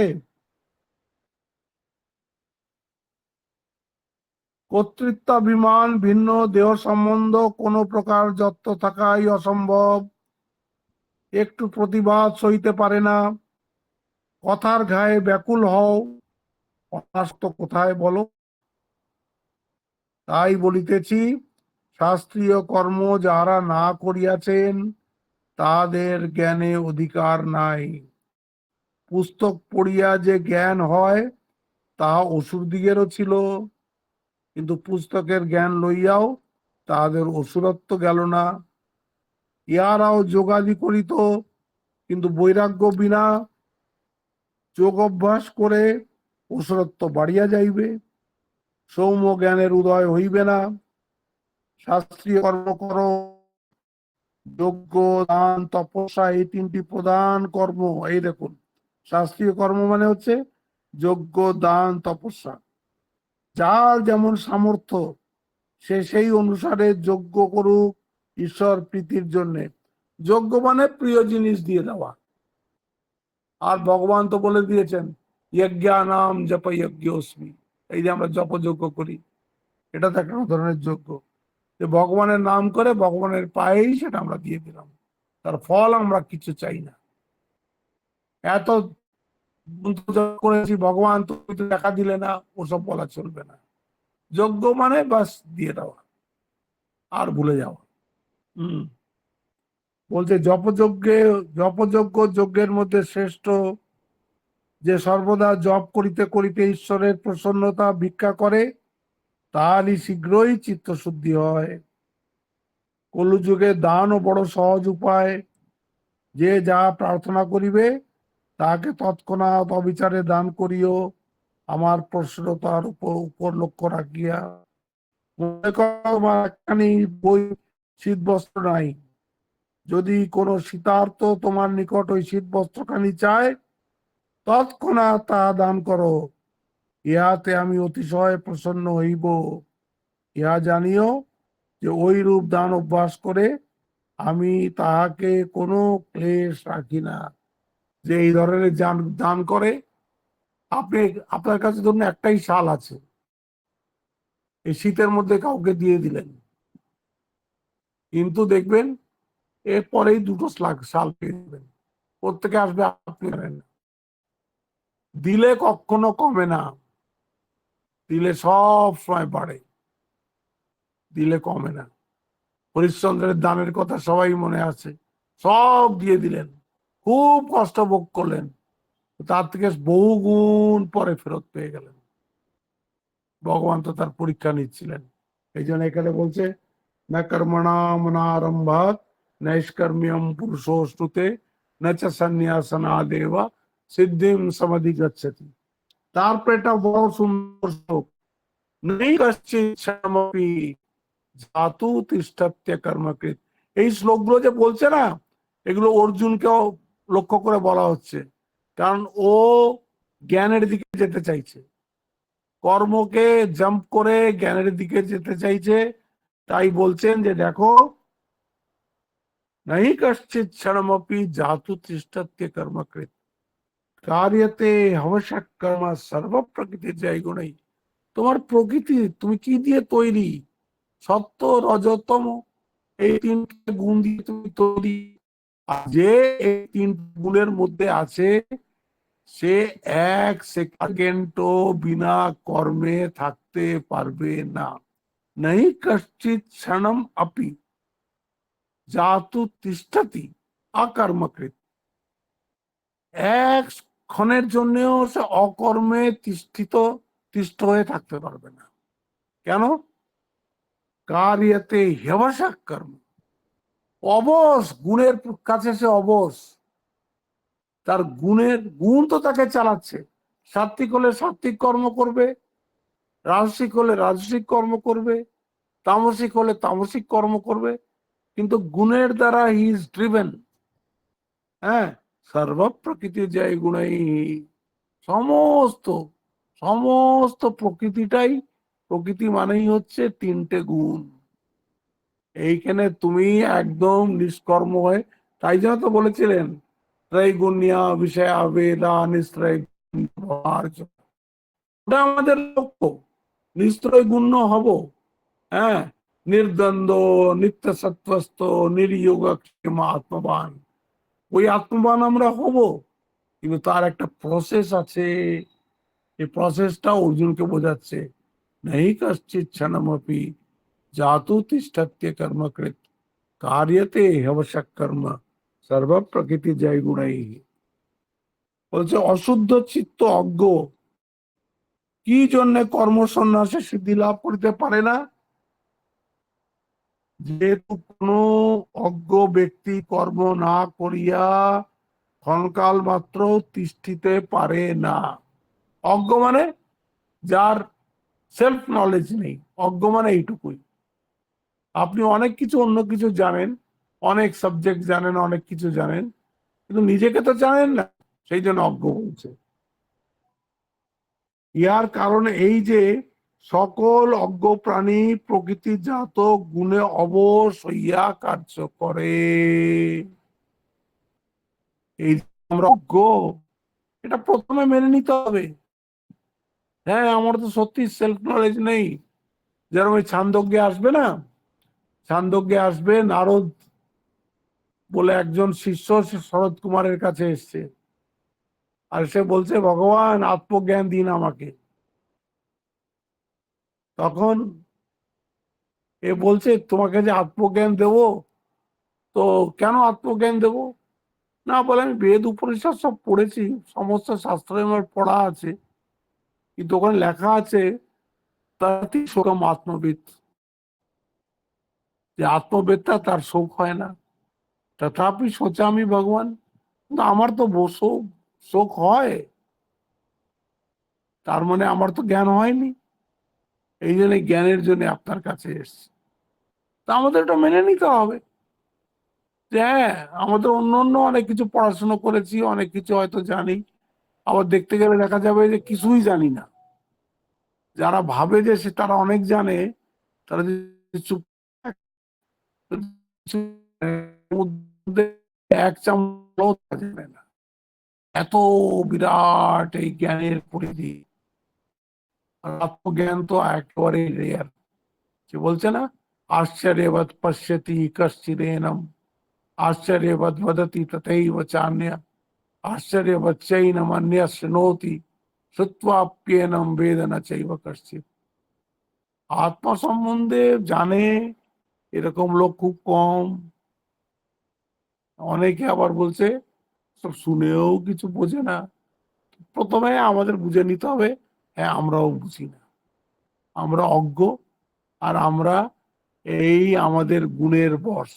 কর্তৃত্বাভিমান ভিন্ন, দেহ সম্বন্ধ কোনো প্রকার যত্ন থাকাই অসম্ভব, একটু প্রতিবাদ সইতে পারে না, কথার ঘায়ে ব্যাকুল হও, অনাসক্ত কোথায় বলো? তাই বলিতেছি, শাস্ত্রীয় কর্ম যারা না করিয়াছেন তাদের জ্ঞানে অধিকার নাই। পুস্তক পড়িয়া যে জ্ঞান হয় তা অসুরদিগেরও ছিল, কিন্তু পুস্তকের জ্ঞান লইয়াও তাদের অসুরত্ব গেল না। ইহারাও যোগাদি করিত, কিন্তু বৈরাগ্য বিনা যোগ অভ্যাস করে অসুরত্ব বাড়িয়া যাইবে, সৌম্য জ্ঞানের উদয় হইবে না। শাস্ত্রীয় কর্ম করো, যজ্ঞ দান তপস্যা, এই 3টি প্রধান কর্ম। এই দেখুন, শাস্ত্রীয় কর্ম মানে হচ্ছে যজ্ঞ দান তপস্যা। যার যেমন সামর্থ্য সে সেই অনুসারে যজ্ঞ করুক ঈশ্বর প্রীতির জন্য। যজ্ঞ মানে প্রিয় জিনিস দিয়ে দেওয়া। আর ভগবান তো বলে দিয়েছেন যজ্ঞানাম জপ যজ্ঞোস্মি, এই যে আমরা জপযজ্ঞ করি, এটা তো একটা ধরনের যজ্ঞ, যে ভগবানের নাম করে ভগবানের পায়েই সেটা আমরা দিয়ে দিলাম, তার ফল আমরা কিছু চাই না। এত করেছি ভগবান তুমি তো দেখা দিলে না, ওসব বলা চলবে না। যজ্ঞ মানে বাস দিয়ে দেওয়া আর ভুলে যাওয়া। বলছে জপযজ্ঞ যজ্ঞের মধ্যে শ্রেষ্ঠ, যে সর্বদা জপ করিতে করিতে ঈশ্বরের প্রসন্নতা ভিক্ষা করে, তাহলে শীঘ্রই চিত্তশুদ্ধি হয়। কলিযুগে দানও বড় সহজ উপায়, যে যা প্রার্থনা করিবে তাকে তৎক্ষণাৎ অবিচারে দান করিও, আমার প্রসন্নতার উপর লক্ষ্য রাখিয়া। মনে করো একখানি বই শীত বস্ত্র নাই, যদি কোনো শীতার্থ তোমার নিকট ওই শীত বস্ত্রখানি চায়, তৎক্ষণাৎ তা দান করো, ইহাতে আমি অতিশয় প্রসন্ন হইব। ইহা জানিও যে ওই রূপ দান অভ্যাস করে আমি তাহাকে কোনো ক্লেশ রাখি না। যে এই ধরনের দান করে, আপনি আপনার কাছে ধরুন একটাই শাল আছে, এই শীতের মধ্যে কাউকে দিয়ে দিলেন, কিন্তু দেখবেন এরপরেই দুটো শাল পেয়ে যাবেন। প্রত্যেকে আসবে, আপনি জানেন না। দিলে কখনো কমে না, দিলে সব সময় বাড়ে, দিলে কমে না। হরিশ্চন্দ্রের দানের কথা সবাই মনে আছে, সব দিয়ে দিলেন, খুব কষ্ট ভোগ করলেন, তার থেকে বহু গুণ পরে ফেরত পেয়ে গেলেন। ভগবান তো তার পরীক্ষা নিচ্ছিলেন। এই জন্য এখানে বলছে, না কর্মণাম নারম্ভাত নৈষ্কর্ম্যম পুরুষোষ্টুতে ন চ সন্ন্যাসনা দেবা সিদ্ধিম সমাধিগচ্ছতি। তারপর এটা বড় সুন্দর শ্লোক, নেই কশ্চিৎ শ্যামপি জাতু তিষ্ঠত্য কর্মকৃত। এই শ্লোকগুলো যে বলছে না, এগুলো অর্জুনকেও লক্ষ্য করে বলা হচ্ছে, কারণ ও জ্ঞানের দিকে যেতে চাইছে, কর্মকে জাম্প করে জ্ঞানের দিকে যেতে চাইছে। তাই বলছেন যে দেখো, नहीं कश्चित क्षणमपि जातु तिष्ठत्य कर्मकृत কার্যতে হবশক কর্ম সর্ব প্রকৃতি জয় গুণই। তোমার প্রকৃতি তুমি কি দিয়ে তৈরি? সত্য, রজতম, এই তিনটে গুণ দিয়ে তুমি তৈরি। আর যে এই তিন গুণের মধ্যে আছে, সে এক সেকেন্ডও বিনা কর্মে থাকতে পারবে না। नहीं कश्चित क्षणम अपि जातु तिष्ठति অকর্মকৃত। এক ক্ষণের জন্যও সে অকর্মে তিষ্ঠ হয়ে থাকতে পারবে না। কেন? কার্যতে হ্যবসাক কর্ম, অবশ, গুণের কাছে সে অবশ। তার গুণ তো তাকে চালাচ্ছে। সাত্বিক হলে সাত্বিক কর্ম করবে, রাজসিক হলে রাজসিক কর্ম করবে, তামসিক হলে তামসিক কর্ম করবে, কিন্তু গুণের দ্বারা হি ইজ ড্রিভেন। হ্যাঁ, সর্ব প্রকৃতি জয় গুণাই। সমস্ত সমস্ত প্রকৃতিটাই, প্রকৃতি মানেই হচ্ছে তিনটে গুণ। এইখানে তুমি একদম নিষ্কর্ম হয়ে, তাই জন্য তো বলেছিলেন ত্রৈগুণ্য বিষয় বেদা নিস্ত্রয়, ওটা আমাদের লক্ষ্য, নিস্ত্রয় গুণ্য হব। হ্যাঁ, নির্দ্বন্দ্ব নিত্য সত্ত্বস্ত নির্যোগ আত্মবান, ওই আত্মবান আমরা হব। কিন্তু তার একটা প্রসেস আছে, এই প্রসেসটা অর্জুনকে বোঝাচ্ছে। नहीं कश्चित् क्षणमपि जातु तिष्ठत्य कर्मकृत कार्यते ह्यवशः कर्म सर्व प्रकृति जय गुणै। বলছে অশুদ্ধ চিত্ত অজ্ঞ কি জন্য কর্ম সন্ন্যাসে সিদ্ধি লাভ করতে পারে না? যেহেতু কোন অজ্ঞ ব্যক্তি কর্ম না করিয়া ক্ষণকাল মাত্র তিষ্ঠিতে পারে না। অজ্ঞ মানে যার সেলফ নলেজ নেই, অজ্ঞ মানে এইটুকুই। আপনি অনেক কিছু, অন্য কিছু জানেন, অনেক সাবজেক্ট জানেন, অনেক কিছু জানেন, কিন্তু নিজেকে তো জানেন না, সেই জন্য অজ্ঞ বলছে। ইহার কারণে এই যে সকল অজ্ঞ প্রাণী প্রকৃতি জাত গুণে অবশ হইয়া কার্য করে। এই আমরা অজ্ঞ, এটা প্রথমে মেনে নিতে হবে। হ্যাঁ, আমার তো সত্যি সেলফ নলেজ নেই। যেরকম ওই ছান্দোগ্যে আসবে না, ছান্দোগ্যে আসবে নারদ বলে একজন শিষ্য, শরৎ কুমারের কাছে এসছে, আর সে বলছে ভগবান আত্মজ্ঞান দিন আমাকে। তখন এ বলছে তোমাকে যে আত্মজ্ঞান দেব, তো কেন আত্মজ্ঞান দেব? না, বলে আমি বেদ উপনিষদ সব পড়েছি, সমস্ত শাস্ত্র আমার পড়া আছে, কিন্তু ওখানে লেখা আছে তাতে শোকম আত্মবিদ, যে আত্মবেত্তা তার শোক হয় না। তথাপি সোচা আমি ভগবান, কিন্তু আমার তো শোক শোক হয়, তার মানে আমার তো জ্ঞান হয়নি। এই জন্য জ্ঞানের জন্য আপনার কাছে এসছে। তা আমাদের এটা মেনে নিতে হবে যে হ্যাঁ, আমাদের অন্য অন্য অনেক কিছু পড়াশোনা করেছি, অনেক কিছু হয়তো জানি, আবার দেখতে গেলে দেখা যাবে যে কিছুই জানি না। যারা ভাবে যে সে তারা অনেক জানে, তারা যদি চুপ মধ্যে এক চামচ যাবে না, এত বিরাট এই জ্ঞানের পরিধি। আত্মজ্ঞান তো একেবারে রেয়ার। কি বলছে না, আশ্চর্যবৎ পশ্যতি কশ্চিদেনম, আশ্চর্যবৎ বদতি তথৈব চান্য, আশ্চর্যবৎ চৈনম অন্যঃ শৃণোতি শ্রুত্বাপ্যেনম বেদ ন চৈব কশ্চিৎ। আত্মা সম্বন্ধে জানে এরকম লোক খুব কম। অনেকে আবার বলছে সব শুনেও কিছু বোঝে না। প্রথমে আমাদের বুঝে নিতে হবে, হ্যাঁ আমরাও বুঝি না, আমরা অজ্ঞ, আর আমরা এই আমাদের গুণের বশ,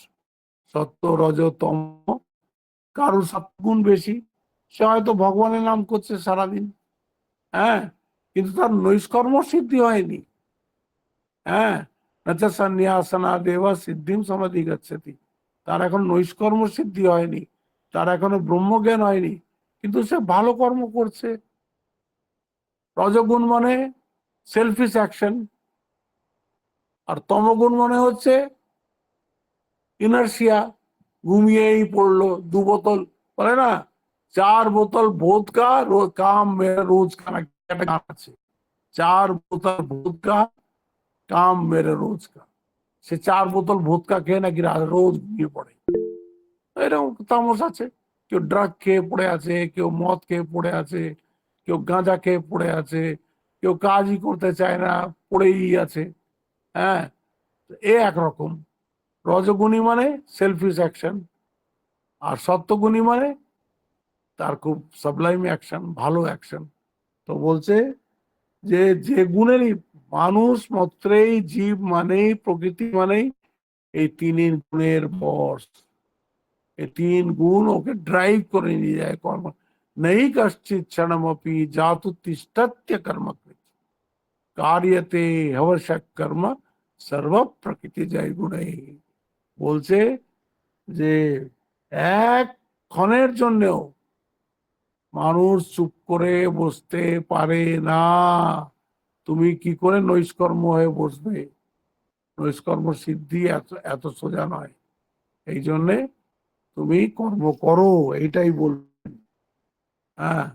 সত্য রজ তম, কারোর সৎগুণ বেশি, সে হয়তো ভগবানের নাম করছে সারাদিন, হ্যাঁ, কিন্তু তার নৈষ্কর্ম সিদ্ধি হয়নি। হ্যাঁ, নাচা সন্ন্যাসনা দেবা সিদ্ধিম সমাধি গচ্ছতি, তার এখন নৈষ্কর্ম সিদ্ধি হয়নি, তার এখনো ব্রহ্মজ্ঞান হয়নি, কিন্তু সে ভালো কর্ম করছে। রজগুণ মানে সেলফিশ অ্যাকশন, আর তমগুণ মানে হচ্ছে ইনার্সিয়া, ঘুমিয়েই পড়লো, 2 বোতল বলে না, 4 বোতল ভোদকা কাম মেরা রোজ কা, একটা গান আছে, 4 বোতল ভোদকা কাম মেরে রোজ কা। সে 4 বোতল ভোদকা খেয়ে নাকি রোজ ঘুমিয়ে পড়ে। এরকম তামস আছে। কেউ ড্রাগ খেয়ে পড়ে আছে, কেউ মদ খেয়ে পড়ে আছে, কেউ গাঁজা খেয়ে পড়ে আছে, কেউ কাজই করতে চায় না, পড়েই আছে। হ্যাঁ, এ একরকম। রজগুণী মানে সেলফিশ অ্যাকশন, আর সত্যগুণী মানে তার খুব সাবলাইম অ্যাকশন, ভালো অ্যাকশন। তো বলছে যে যে গুণেরই, মানুষ মাত্রেই, জীব মানেই, প্রকৃতি মানেই এই 3 গুণের বশ। এই 3 গুণ ওকে ড্রাইভ করে নিয়ে যায় কর্ম। নেই কশ্চিৎ ক্ষণমপি জাতু তিষ্ঠত্য কর্মকৃৎ, কার্যতে হবশ্যক কর্ম সর্ব প্রকৃতি জয় গুণে। বলছে যে এক ক্ষণের জন্যও মানুষ চুপ করে বসতে পারে না। তুমি কি করে নৈষ্কর্ম হয়ে বসবে? নৈষ্কর্ম সিদ্ধি এত এত সোজা নয়। এই জন্যে তুমি কর্ম করো, এইটাই বলবেন। হ্যাঁ,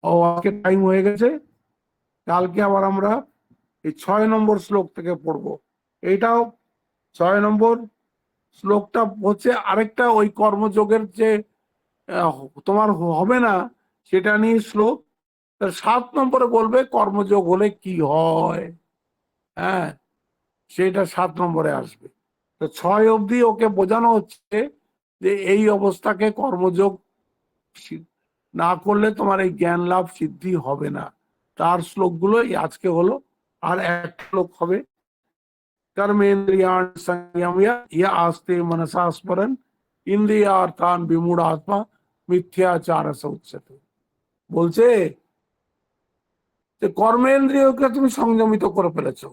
ও আজকে টাইম হয়ে গেছে, কালকে আবার আমরা এই 6 নম্বর শ্লোক থেকে পড়বো। এইটাও 6 নম্বর শ্লোকটা হচ্ছে আরেকটা ওই কর্মযোগের যে তোমার হবে না সেটা নিয়ে শ্লোক। 7 নম্বরে বলবে কর্মযোগ হলে কি হয়। হ্যাঁ, সেটা 7 নম্বরে আসবে। তো 6 অবধি ওকে বোঝানো হচ্ছে যে এই অবস্থাকে কর্মযোগ না করলে তোমার এই জ্ঞান লাভ সিদ্ধি হবে না। তার শ্লোকগুলো আজকে হলো। আর এক শ্লোক হবে, कर्मेन्द्रियाणि संयम्य या आस्ते मनसा स्मरन् इंद्रियार्थान विमूढ़ात्मा মিথ্যাচার উচ্যতে। বলছে যে কর্মেন্দ্রিয়কে তুমি সংযমিত করে ফেলেছো,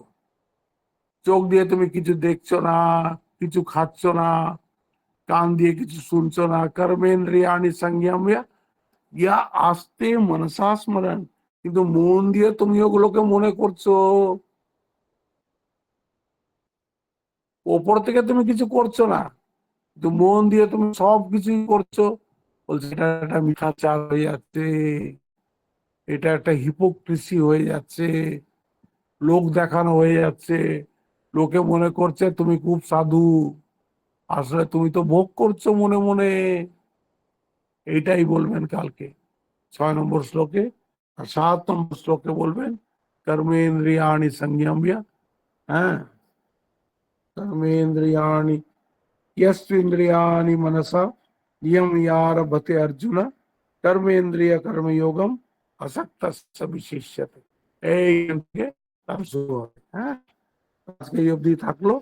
চোখ দিয়ে তুমি কিছু দেখছো না, কিছু খাচ্ছ না, কান দিয়ে কিছু শুনছো না। কর্মেন্দ্রিয়াণি সংযম্য ইয়া আস্তে মনসা স্মরণ, কিন্তু মন দিয়ে তুমি ওগুলোকে মনে করছো। ওপর থেকে তুমি কিছু করছো না, কিন্তু মন দিয়ে তুমি সব কিছুই করছো। বলছে এটা একটা মিথ্যাচার হয়ে যাচ্ছে, এটা একটা হিপোক্রিসি হয়ে যাচ্ছে, লোক দেখানো হয়ে যাচ্ছে। লোকে মনে করছে তুমি খুব সাধু, আসলে তুমি তো ভোগ করছো মনে মনে। এইটাই বলবেন কালকে 6 নম্বর শ্লোকে। আর 7 নম্বর শ্লোকে বলবেন কর্মেন্দ্রিয়াণি সংযম্য। হ্যাঁ, কর্মেন্দ্রিয়াণি यस्त्विन्द्रियाणि मनसा यम यारभते अर्जुन कर्मेन्द्रिय कर्मयोगम আসক্ত বিশেষ্যতে। এই শুরু হবে। হ্যাঁ, আজকে এই অবধি থাকলো।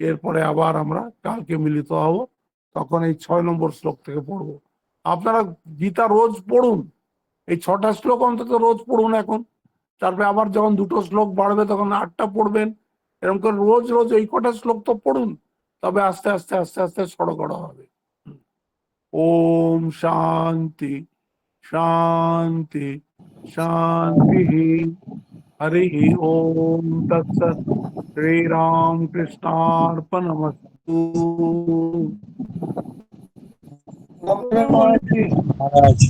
এরপরে আবার আমরা কালকে মিলিত হব, তখন এই 6 নম্বর শ্লোক থেকে পড়বো। আপনারা গীতা রোজ পড়ুন, এই 6টা শ্লোক অন্তত রোজ পড়ুন এখন। তারপরে আবার যখন 2টো শ্লোক বাড়বে তখন 8টা পড়বেন। এরকম করে রোজ রোজ এই কটা শ্লোক তো পড়ুন, তবে আস্তে আস্তে আস্তে আস্তে সড়গড় হবে। ওম শান্তি শান্তি শান্তি। হরি ওম তৎসৎ। শ্রীরাম কৃষ্ণার্পণমস্তু। महाराज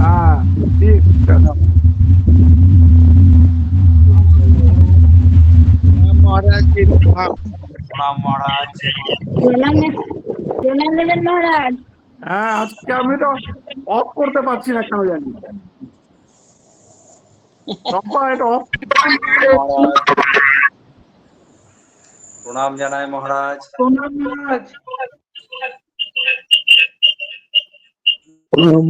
হ্যাঁ ঠিক আছে। महाराज जी प्रणाम महाराज প্রণাম প্রণাম নেবেন মহারাজ। হ্যাঁ আজকে আমি তো অফ করতে পারছি না কেন জানি, বাবা এটা অফ। महाराज प्रणाम জানাই महाराज প্রণাম মহারাজ। प्रणाम